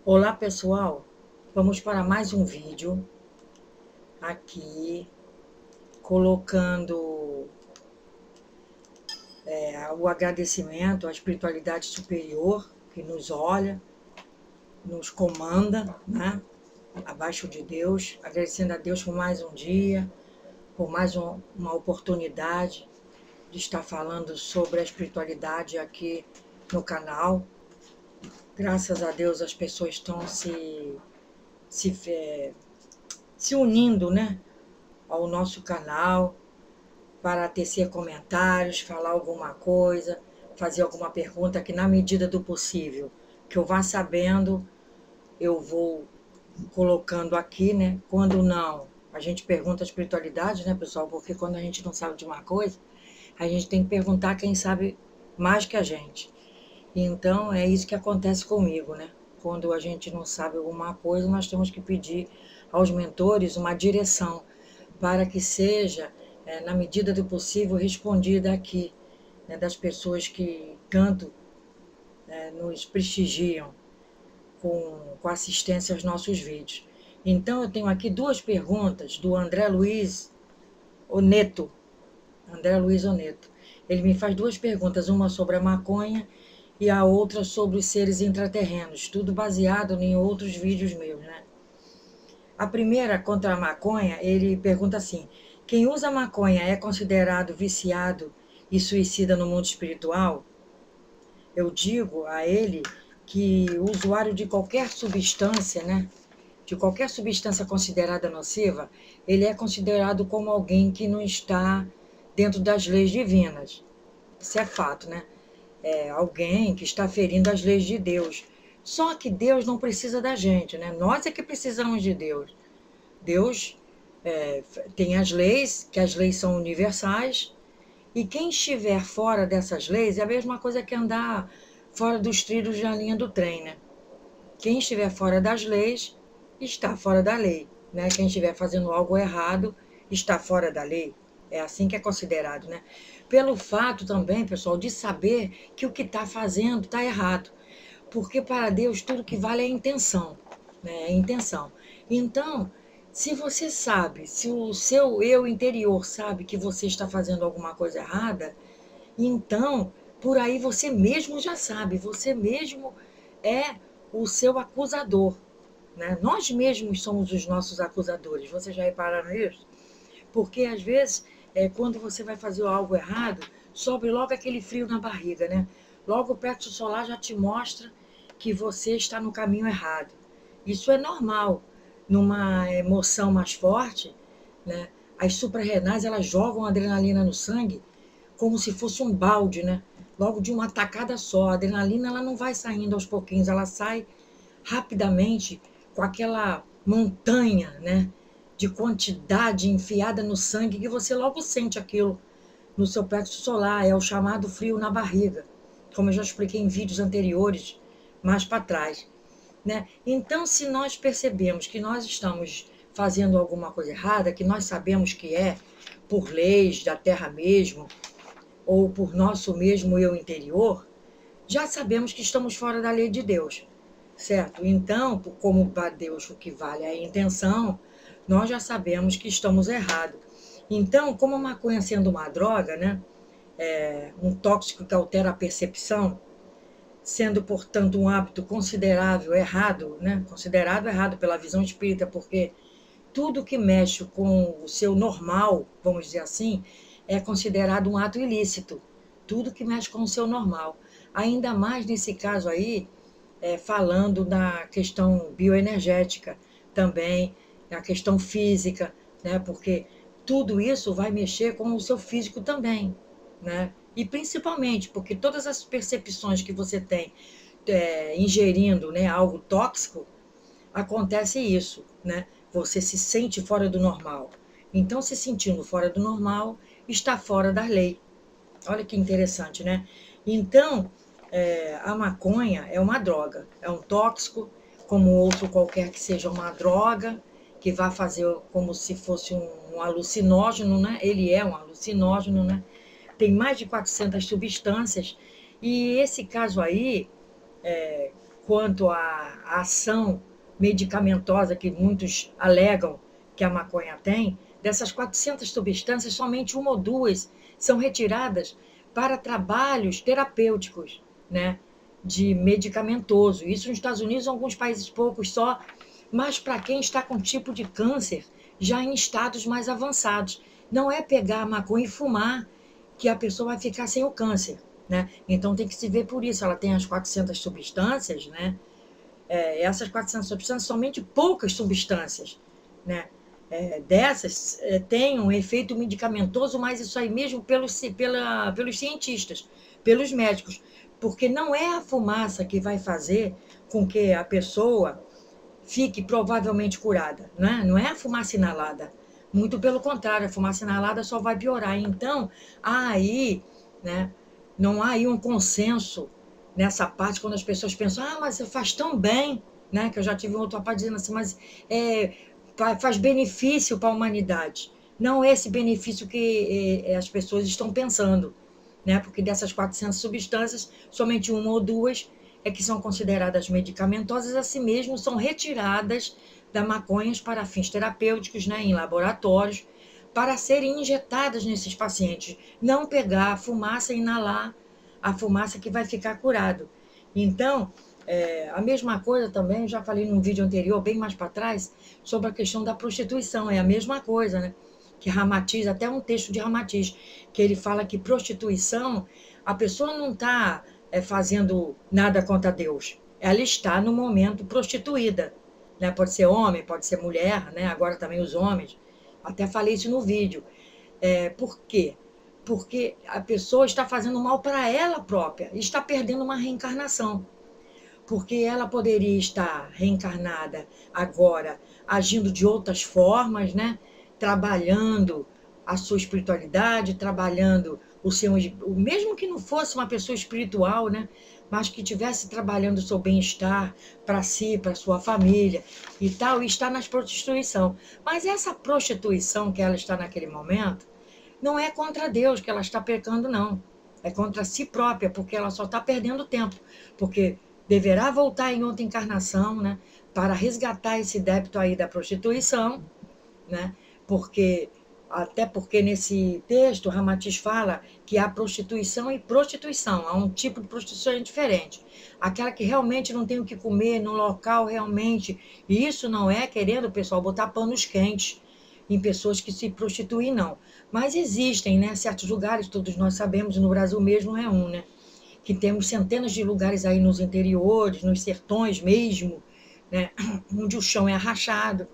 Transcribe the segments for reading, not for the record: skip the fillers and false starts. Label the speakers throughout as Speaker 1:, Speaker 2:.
Speaker 1: Olá pessoal, vamos para mais um vídeo aqui colocando o agradecimento à espiritualidade superior que nos olha, nos comanda, né? Abaixo de Deus, agradecendo a Deus por mais um dia, por mais uma oportunidade de estar falando sobre a espiritualidade aqui no canal. Graças a Deus as pessoas estão se unindo, né, ao nosso canal, para tecer comentários, falar alguma coisa, fazer alguma pergunta que, na medida do possível, que eu vá sabendo, eu vou colocando aqui, né? Quando não, a gente pergunta a espiritualidade, né, pessoal? Porque quando a gente não sabe de uma coisa, a gente tem que perguntar quem sabe mais que a gente. Então, é isso que acontece comigo, né? Quando a gente não sabe alguma coisa, nós temos que pedir aos mentores uma direção para que seja, na medida do possível, respondida aqui, né, das pessoas que tanto nos prestigiam com assistência aos nossos vídeos. Então, eu tenho aqui duas perguntas do André Luiz Oneto. André Luiz Oneto. Ele me faz duas perguntas, uma sobre a maconha e a outra sobre os seres intraterrenos, tudo baseado em outros vídeos meus, né? A primeira, contra a maconha, ele pergunta assim: quem usa maconha é considerado viciado e suicida no mundo espiritual? Eu digo a ele que o usuário de qualquer substância, né, de qualquer substância considerada nociva, ele é considerado como alguém que não está dentro das leis divinas. Isso é fato, né? É alguém que está ferindo as leis de Deus. Só que Deus não precisa da gente, né? Nós é que precisamos de Deus. Deus tem as leis, que as leis são universais, e quem estiver fora dessas leis é a mesma coisa que andar fora dos trilhos da linha do trem, né? Quem estiver fora das leis está fora da lei, né? Quem estiver fazendo algo errado está fora da lei. É assim que é considerado, né? Pelo fato também, pessoal, de saber que o que está fazendo está errado. Porque para Deus tudo que vale é a intenção, né? É a intenção. Então, se você sabe, se o seu eu interior sabe que você está fazendo alguma coisa errada, então, por aí você mesmo já sabe, você mesmo é o seu acusador, né? Nós mesmos somos os nossos acusadores. Vocês já repararam isso? Porque, às vezes, quando você vai fazer algo errado, sobe logo aquele frio na barriga, né? Logo o plexo solar já te mostra que você está no caminho errado. Isso é normal. Numa emoção mais forte, né? As suprarrenais, elas jogam adrenalina no sangue como se fosse um balde, né? Logo de uma tacada só. A adrenalina, ela não vai saindo aos pouquinhos, ela sai rapidamente com aquela montanha, né, de quantidade enfiada no sangue que você logo sente aquilo no seu plexo solar, é o chamado frio na barriga, como eu já expliquei em vídeos anteriores, mais para trás, né? Então, se nós percebemos que nós estamos fazendo alguma coisa errada, que nós sabemos que é por leis da Terra mesmo, ou por nosso mesmo eu interior, já sabemos que estamos fora da lei de Deus, certo? Então, como para Deus o que vale é a intenção, nós já sabemos que estamos errados. Então, como a maconha sendo uma droga, né, um tóxico que altera a percepção, sendo, portanto, um hábito considerável errado, né, considerado errado pela visão espírita, porque tudo que mexe com o seu normal, vamos dizer assim, é considerado um ato ilícito. Tudo que mexe com o seu normal. Ainda mais nesse caso aí, falando na questão bioenergética também, na questão física, né? Porque tudo isso vai mexer com o seu físico também, né? E principalmente porque todas as percepções que você tem ingerindo, né, algo tóxico, acontece isso, né? Você se sente fora do normal. Então, se sentindo fora do normal, está fora da lei. Olha que interessante, né? Então, a maconha é uma droga, é um tóxico, como outro qualquer que seja uma droga, que vai fazer como se fosse um alucinógeno, né? Ele é um alucinógeno, né? Tem mais de 400 substâncias, e esse caso aí, quanto à ação medicamentosa que muitos alegam que a maconha tem, dessas 400 substâncias, somente uma ou duas são retiradas para trabalhos terapêuticos, né, de medicamentoso. Isso nos Estados Unidos, em alguns países poucos só, mas para quem está com tipo de câncer já em estados mais avançados. Não é pegar a maconha e fumar que a pessoa vai ficar sem o câncer, né? Então tem que se ver por isso. Ela tem as 400 substâncias, né? Essas 400 substâncias, somente poucas substâncias, né? Dessas tem um efeito medicamentoso, mas isso aí mesmo pelos cientistas, pelos médicos, porque não é a fumaça que vai fazer com que a pessoa fique provavelmente curada, né? Não é a fumaça inalada. Muito pelo contrário, a fumaça inalada só vai piorar. Então, há aí, né, não há aí um consenso nessa parte, quando as pessoas pensam, mas faz tão bem, né? Que eu já tive um outro rapaz dizendo assim, mas faz benefício para a humanidade. Não é esse benefício que as pessoas estão pensando, né? Porque dessas 400 substâncias, somente uma ou duas que são consideradas medicamentosas, assim mesmo são retiradas da maconha para fins terapêuticos, né, em laboratórios, para serem injetadas nesses pacientes. Não pegar a fumaça e inalar a fumaça que vai ficar curado. Então, a mesma coisa também, já falei num vídeo anterior, bem mais para trás, sobre a questão da prostituição. É a mesma coisa, né? Que Ramatiz, até um texto de Ramatiz, que ele fala que prostituição, a pessoa não está fazendo nada contra Deus. Ela está no momento prostituída, né? Pode ser homem, pode ser mulher, né? Agora também os homens. Até falei isso no vídeo. Por quê? Porque a pessoa está fazendo mal para ela própria, está perdendo uma reencarnação. Porque ela poderia estar reencarnada agora, agindo de outras formas, né? Trabalhando a sua espiritualidade, trabalhando mesmo que não fosse uma pessoa espiritual, né? Mas que estivesse trabalhando o seu bem-estar para si, para sua família e tal, e está na prostituição. Mas essa prostituição que ela está naquele momento, não é contra Deus que ela está pecando, não. É contra si própria, porque ela só está perdendo tempo. Porque deverá voltar em outra encarnação, né? Para resgatar esse débito aí da prostituição, né? Até porque nesse texto, Ramatiz fala que há prostituição e prostituição, há um tipo de prostituição diferente. Aquela que realmente não tem o que comer no local realmente, e isso não é querendo, pessoal, botar panos quentes em pessoas que se prostituem, não. Mas existem, né, certos lugares, todos nós sabemos, no Brasil mesmo é um, né, que temos centenas de lugares aí nos interiores, nos sertões mesmo, né, onde o chão é arrachado,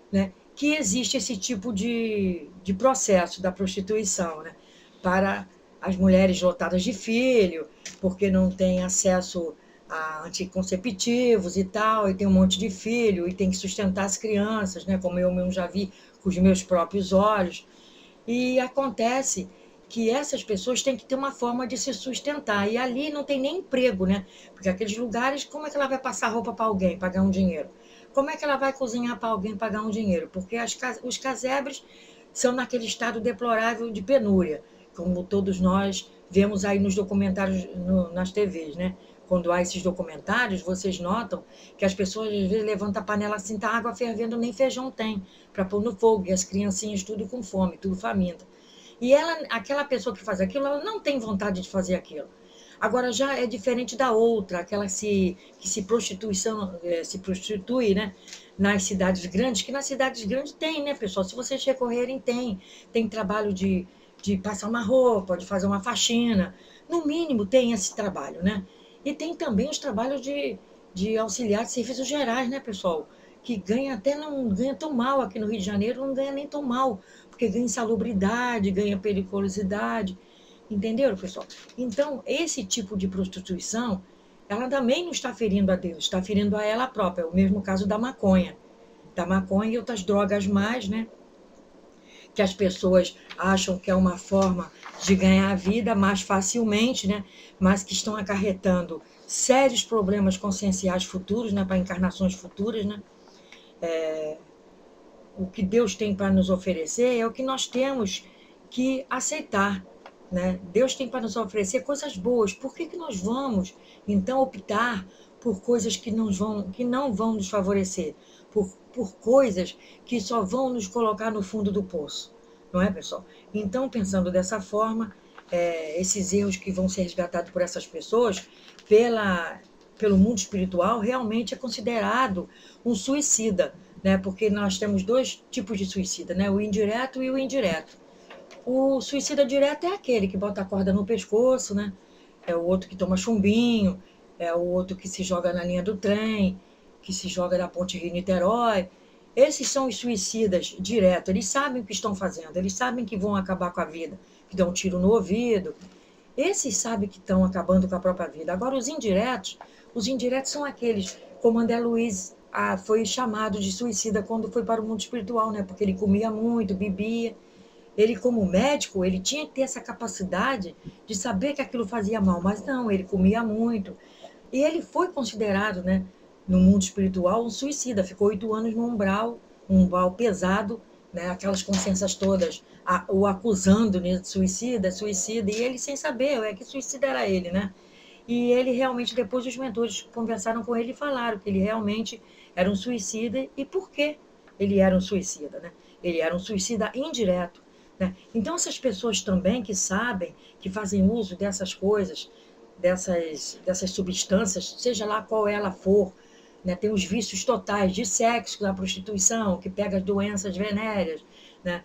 Speaker 1: né, que existe esse tipo de processo da prostituição, né, para as mulheres lotadas de filho, porque não têm acesso a anticonceptivos e tal, e tem um monte de filho, e tem que sustentar as crianças, né, como eu mesmo já vi com os meus próprios olhos. E acontece que essas pessoas têm que ter uma forma de se sustentar, e ali não tem nem emprego, né? Porque aqueles lugares, como é que ela vai passar roupa para alguém, pagar um dinheiro? Como é que ela vai cozinhar para alguém, pagar um dinheiro? Porque os casebres são naquele estado deplorável de penúria, como todos nós vemos aí nos documentários, nas TVs, né? Quando há esses documentários, vocês notam que as pessoas às vezes levantam a panela assim, tá água fervendo, nem feijão tem para pôr no fogo, e as criancinhas tudo com fome, tudo faminta. E aquela pessoa que faz aquilo, ela não tem vontade de fazer aquilo. Agora já é diferente da outra, aquela que se prostitui, né, nas cidades grandes, que nas cidades grandes tem, né, pessoal? Se vocês recorrerem, tem trabalho de passar uma roupa, de fazer uma faxina, no mínimo tem esse trabalho, né? E tem também os trabalhos de auxiliar de serviços gerais, né, pessoal? Que ganha até não ganha tão mal aqui no Rio de Janeiro, não ganha nem tão mal, porque ganha insalubridade, ganha periculosidade, entenderam, pessoal? Então, esse tipo de prostituição, ela também não está ferindo a Deus, está ferindo a ela própria, é o mesmo caso da maconha e outras drogas mais, né? Que as pessoas acham que é uma forma de ganhar a vida mais facilmente, né? Mas que estão acarretando sérios problemas conscienciais futuros, né? Para encarnações futuras, né? O que Deus tem para nos oferecer é o que nós temos que aceitar, né? Deus tem para nos oferecer coisas boas. Por que nós vamos, então, optar por coisas que não vão nos favorecer, por coisas que só vão nos colocar no fundo do poço, não é, pessoal? Então, pensando dessa forma, esses erros que vão ser resgatados por essas pessoas, pelo mundo espiritual, realmente é considerado um suicida, né? Porque nós temos dois tipos de suicida, né? O indireto e o indireto. O suicida direto é aquele que bota a corda no pescoço, né? É o outro que toma chumbinho, é o outro que se joga na linha do trem, que se joga da ponte Rio-Niterói. Esses são os suicidas direto. Eles sabem o que estão fazendo, eles sabem que vão acabar com a vida, que dão um tiro no ouvido. Esses sabem que estão acabando com a própria vida. Agora, os indiretos são aqueles, como André Luiz foi chamado de suicida quando foi para o mundo espiritual, né? Porque ele comia muito, bebia. Ele, como médico, ele tinha que ter essa capacidade de saber que aquilo fazia mal, mas não, ele comia muito. E ele foi considerado, né, no mundo espiritual, um suicida. Ficou 8 anos no umbral, um umbral pesado, né, aquelas consciências todas o acusando, né, de suicida, suicida, e ele sem saber que suicida era ele, né? E ele realmente, depois os mentores conversaram com ele e falaram que ele realmente era um suicida. E por que ele era um suicida, né? Ele era um suicida indireto, né? Então, essas pessoas também que sabem, que fazem uso dessas coisas, dessas substâncias, seja lá qual ela for, né? Tem os vícios totais de sexo, da prostituição, que pega as doenças venéreas, né?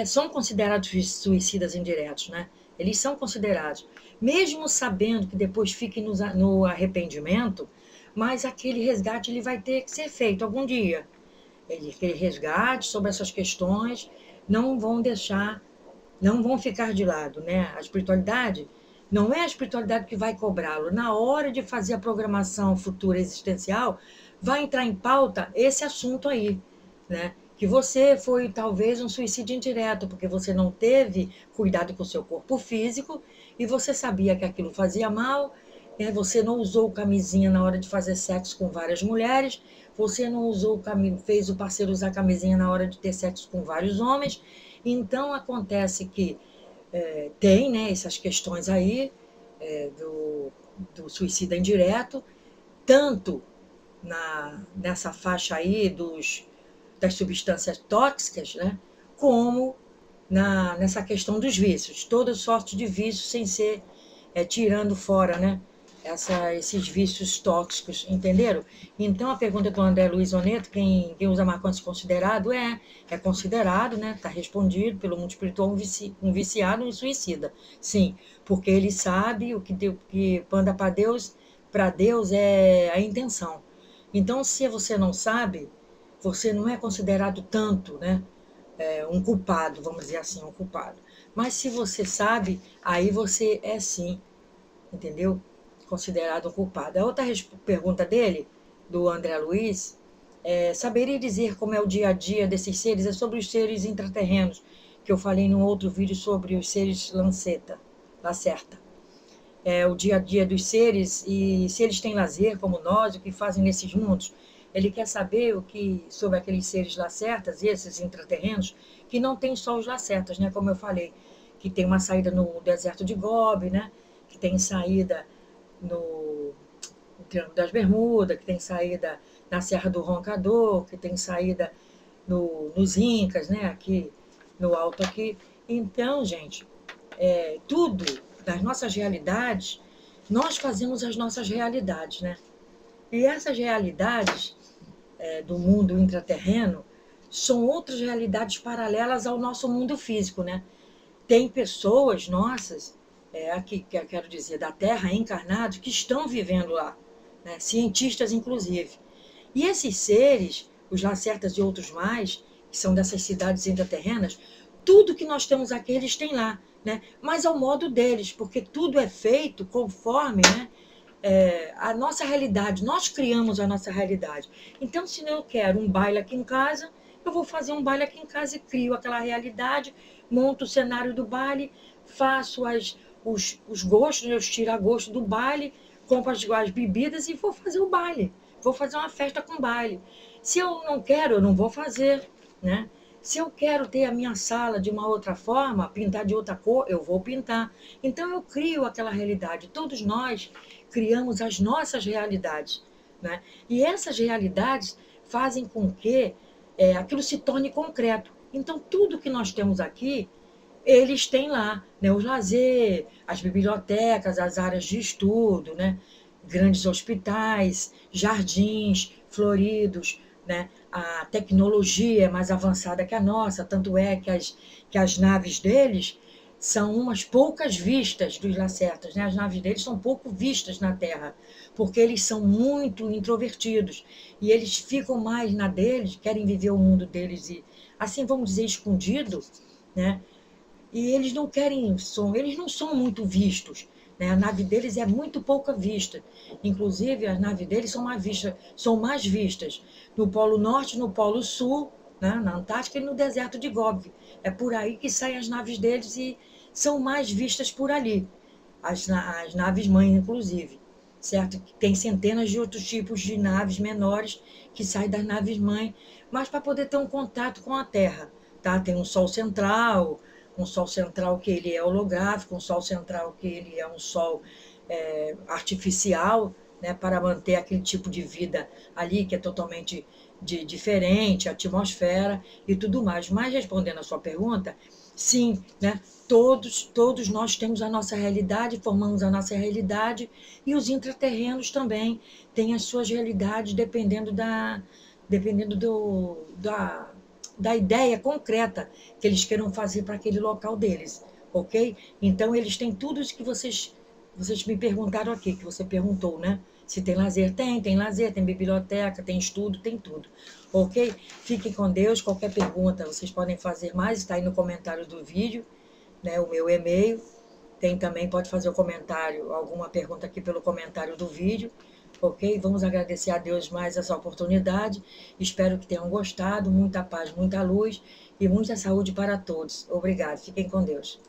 Speaker 1: São considerados suicidas indiretos, né? Eles são considerados, mesmo sabendo que depois fiquem no arrependimento, mas aquele resgate ele vai ter que ser feito algum dia. Aquele resgate sobre essas questões não vão deixar, não vão ficar de lado, né? A espiritualidade não é a espiritualidade que vai cobrá-lo. Na hora de fazer a programação futura existencial, vai entrar em pauta esse assunto aí, né? Que você foi talvez um suicídio indireto, porque você não teve cuidado com o seu corpo físico e você sabia que aquilo fazia mal, você não usou camisinha na hora de fazer sexo com várias mulheres, você não fez o parceiro usar camisinha na hora de ter sexo com vários homens. Então, acontece que tem, né, essas questões aí do suicida indireto, tanto nessa faixa aí das substâncias tóxicas, né, como nessa questão dos vícios, toda sorte de vícios sem ser tirando fora, né, esses vícios tóxicos, entenderam? Então, a pergunta do André Luiz Oneto, quem usa maconha considerado, é considerado, né, está respondido pelo mundo espiritual, um viciado, um suicida. Sim, porque ele sabe o que manda para Deus é a intenção. Então, se você não sabe, você não é considerado tanto, né, um culpado, vamos dizer assim, um culpado. Mas se você sabe, aí você é sim, entendeu? Considerado um culpado. A outra pergunta dele, do André Luiz, saberia dizer como é o dia a dia desses seres? É sobre os seres intraterrenos, que eu falei num outro vídeo sobre os seres Lacerta. O dia a dia dos seres e se eles têm lazer como nós, o que fazem nesses mundos. Ele quer saber sobre aqueles seres lacertas, esses intraterrenos, que não tem só os lacertas, né? Como eu falei, que tem uma saída no deserto de Gobi, né? Que tem saída no Triângulo das Bermudas, que tem saída na Serra do Roncador, que tem saída nos Incas, né? Aqui no alto aqui. Então, gente, tudo das nossas realidades, nós fazemos as nossas realidades, né? E essas realidades do mundo intraterreno são outras realidades paralelas ao nosso mundo físico, né? Tem pessoas nossas, aqui, que eu quero dizer, da Terra, encarnados, que estão vivendo lá, né? Cientistas, inclusive. E esses seres, os Lacertas e outros mais, que são dessas cidades intraterrenas, tudo que nós temos aqui, eles têm lá, né? Mas ao modo deles, porque tudo é feito conforme, né, a nossa realidade. Nós criamos a nossa realidade. Então, se eu quero um baile aqui em casa, eu vou fazer um baile aqui em casa e crio aquela realidade, monto o cenário do baile, faço os gostos, os tira-gosto do baile, compro as bebidas e vou fazer o baile. Vou fazer uma festa com baile. Se eu não quero, eu não vou fazer, né? Se eu quero ter a minha sala de uma outra forma, pintar de outra cor, eu vou pintar. Então, eu crio aquela realidade. Todos nós criamos as nossas realidades, né? E essas realidades fazem com que aquilo se torne concreto. Então, tudo que nós temos aqui, eles têm lá, né? O lazer, as bibliotecas, as áreas de estudo, né? Grandes hospitais, jardins floridos, né? A tecnologia é mais avançada que a nossa, tanto é que as naves deles são umas poucas vistas dos Lacertas, né? As naves deles são pouco vistas na Terra, porque eles são muito introvertidos e eles ficam mais na deles, querem viver o mundo deles e, assim, vamos dizer, escondido, né? E eles não querem som, eles não são muito vistos, né? A nave deles é muito pouca vista. Inclusive, as naves deles são mais vistas no Polo Norte, no Polo Sul, né? Na Antártica e no deserto de Gobi. É por aí que saem as naves deles e são mais vistas por ali. As naves mães, inclusive. Certo? Tem centenas de outros tipos de naves menores que saem das naves mãe, mas para poder ter um contato com a Terra. Tá? Tem um sol central que ele é holográfico, um sol central que ele é um sol artificial, né, para manter aquele tipo de vida ali que é totalmente diferente, a atmosfera e tudo mais. Mas respondendo a sua pergunta, sim, né, todos nós temos a nossa realidade, formamos a nossa realidade, e os intraterrenos também têm as suas realidades dependendo da ideia concreta que eles queiram fazer para aquele local deles, ok? Então, eles têm tudo isso que vocês me perguntaram aqui, que você perguntou, né? Se tem lazer? Tem lazer, tem biblioteca, tem estudo, tem tudo, ok? Fiquem com Deus, qualquer pergunta vocês podem fazer mais, está aí no comentário do vídeo, né? O meu e-mail, tem também, pode fazer o comentário, alguma pergunta aqui pelo comentário do vídeo, ok? Vamos agradecer a Deus mais essa oportunidade. Espero que tenham gostado. Muita paz, muita luz e muita saúde para todos. Obrigado. Fiquem com Deus.